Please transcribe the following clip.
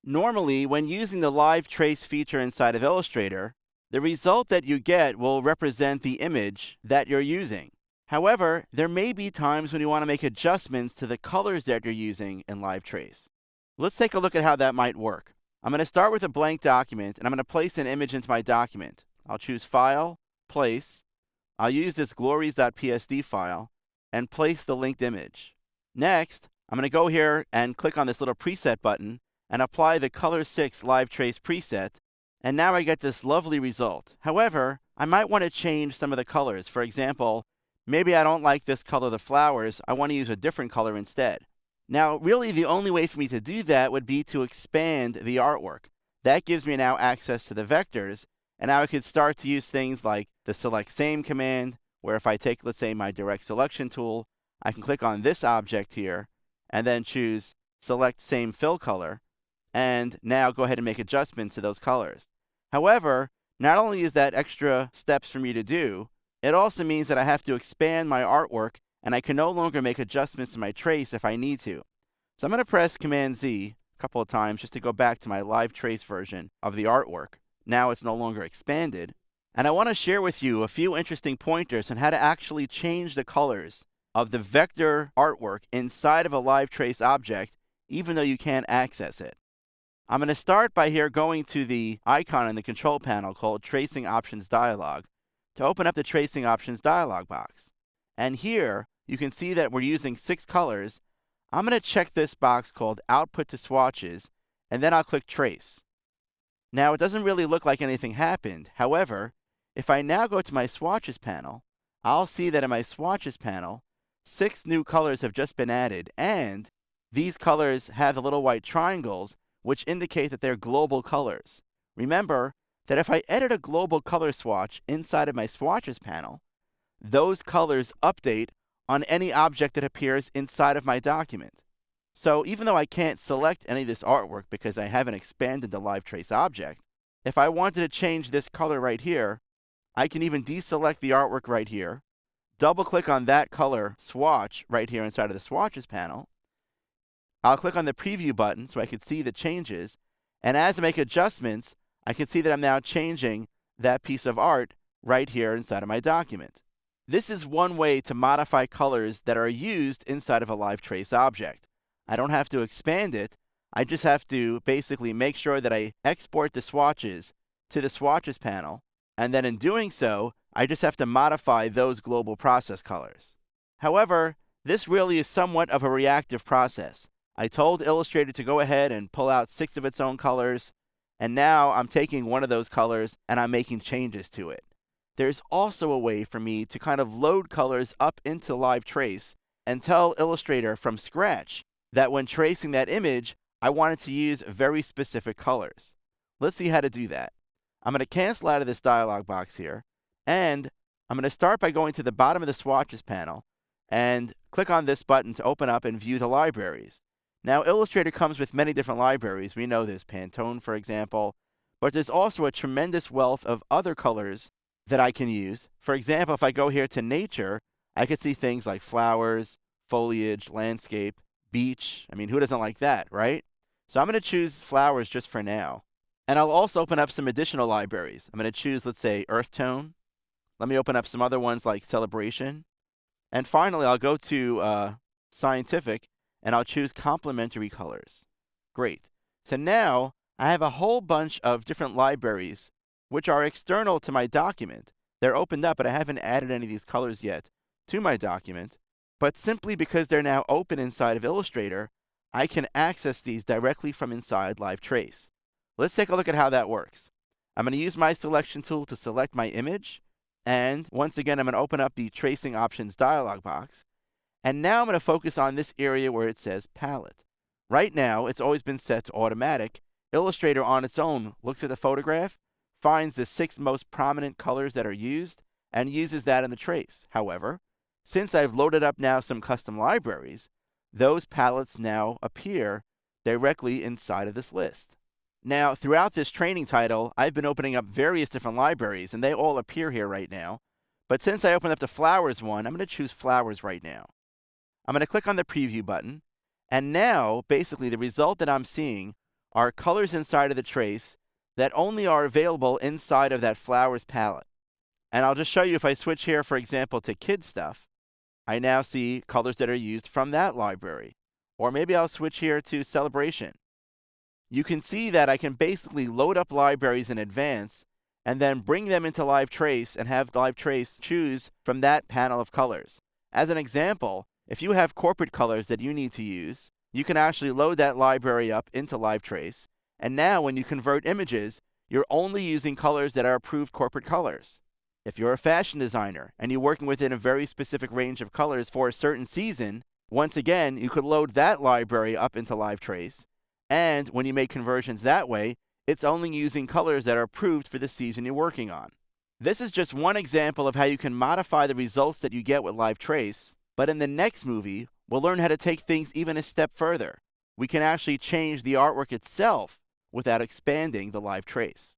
Normally, when using the Live Trace feature inside of Illustrator, the result that you get will represent the image that you're using. However, there may be times when you want to make adjustments to the colors that you're using in Live Trace. Let's take a look at how that might work. I'm going to start with a blank document, and I'm going to place an image into my document. I'll choose File, Place. I'll use this glories.psd file and place the linked image. Next, I'm going to go here and click on this little preset button and apply the Color 6 Live Trace preset, and now I get this lovely result. However, I might want to change some of the colors. For example, maybe I don't like this color of the flowers. I want to use a different color instead. Now, really, the only way for me to do that would be to expand the artwork. That gives me now access to the vectors, and now I could start to use things like the Select Same command, where if I take, let's say, my Direct Selection tool, I can click on this object here, and then choose Select Same Fill Color, and now go ahead and make adjustments to those colors. However, not only is that extra steps for me to do, it also means that I have to expand my artwork, and I can no longer make adjustments to my trace if I need to. So I'm going to press Command Z a couple of times just to go back to my Live Trace version of the artwork. Now it's no longer expanded. And I want to share with you a few interesting pointers on how to actually change the colors of the vector artwork inside of a Live Trace object, even though you can't access it. I'm going to start by here going to the icon in the control panel called Tracing Options Dialog to open up the Tracing Options dialog box. And here you can see that we're using 6 colors. I'm going to check this box called Output to Swatches, and then I'll click Trace. Now, it doesn't really look like anything happened. However, if I now go to my Swatches panel, I'll see that in my Swatches panel, 6 new colors have just been added, and these colors have the little white triangles, which indicate that they're global colors. Remember that if I edit a global color swatch inside of my Swatches panel, those colors update on any object that appears inside of my document. So even though I can't select any of this artwork because I haven't expanded the Live Trace object, if I wanted to change this color right here, I can even deselect the artwork right here, double click on that color swatch right here inside of the Swatches panel. I'll click on the preview button so I can see the changes, and as I make adjustments, I can see that I'm now changing that piece of art right here inside of my document. This is one way to modify colors that are used inside of a Live Trace object. I don't have to expand it. I just have to basically make sure that I export the swatches to the Swatches panel, and then in doing so, I just have to modify those global process colors. However, this really is somewhat of a reactive process. I told Illustrator to go ahead and pull out 6 of its own colors, and now I'm taking one of those colors and I'm making changes to it. There's also a way for me to kind of load colors up into Live Trace and tell Illustrator from scratch that when tracing that image, I wanted to use very specific colors. Let's see how to do that. I'm going to cancel out of this dialog box here, and I'm going to start by going to the bottom of the Swatches panel and click on this button to open up and view the libraries. Now, Illustrator comes with many different libraries. We know there's Pantone, for example, but there's also a tremendous wealth of other colors that I can use. For example, if I go here to Nature, I can see things like flowers, foliage, landscape, beach. I mean, who doesn't like that, right? So I'm going to choose flowers just for now. And I'll also open up some additional libraries. I'm going to choose, let's say, Earth Tone. Let me open up some other ones like Celebration. And finally, I'll go to Scientific, and I'll choose Complementary Colors. Great. So now I have a whole bunch of different libraries which are external to my document. They're opened up, but I haven't added any of these colors yet to my document. But simply because they're now open inside of Illustrator, I can access these directly from inside Live Trace. Let's take a look at how that works. I'm going to use my selection tool to select my image, and once again, I'm going to open up the Tracing Options dialog box. And now I'm going to focus on this area where it says Palette. Right now, it's always been set to automatic. Illustrator on its own looks at the photograph, finds the 6 most prominent colors that are used, and uses that in the trace. However, since I've loaded up now some custom libraries, those palettes now appear directly inside of this list. Now, throughout this training title, I've been opening up various different libraries, and they all appear here right now. But since I opened up the flowers one, I'm going to choose flowers right now. I'm going to click on the preview button, and now, basically, the result that I'm seeing are colors inside of the trace that only are available inside of that flowers palette. And I'll just show you if I switch here, for example, to kid stuff, I now see colors that are used from that library. Or maybe I'll switch here to celebration. You can see that I can basically load up libraries in advance and then bring them into LiveTrace and have LiveTrace choose from that panel of colors. As an example, if you have corporate colors that you need to use, you can actually load that library up into LiveTrace, and now when you convert images, you're only using colors that are approved corporate colors. If you're a fashion designer and you're working within a very specific range of colors for a certain season, once again, you could load that library up into LiveTrace, and when you make conversions that way, it's only using colors that are approved for the season you're working on. This is just one example of how you can modify the results that you get with LiveTrace, but in the next movie, we'll learn how to take things even a step further. We can actually change the artwork itself without expanding the LiveTrace.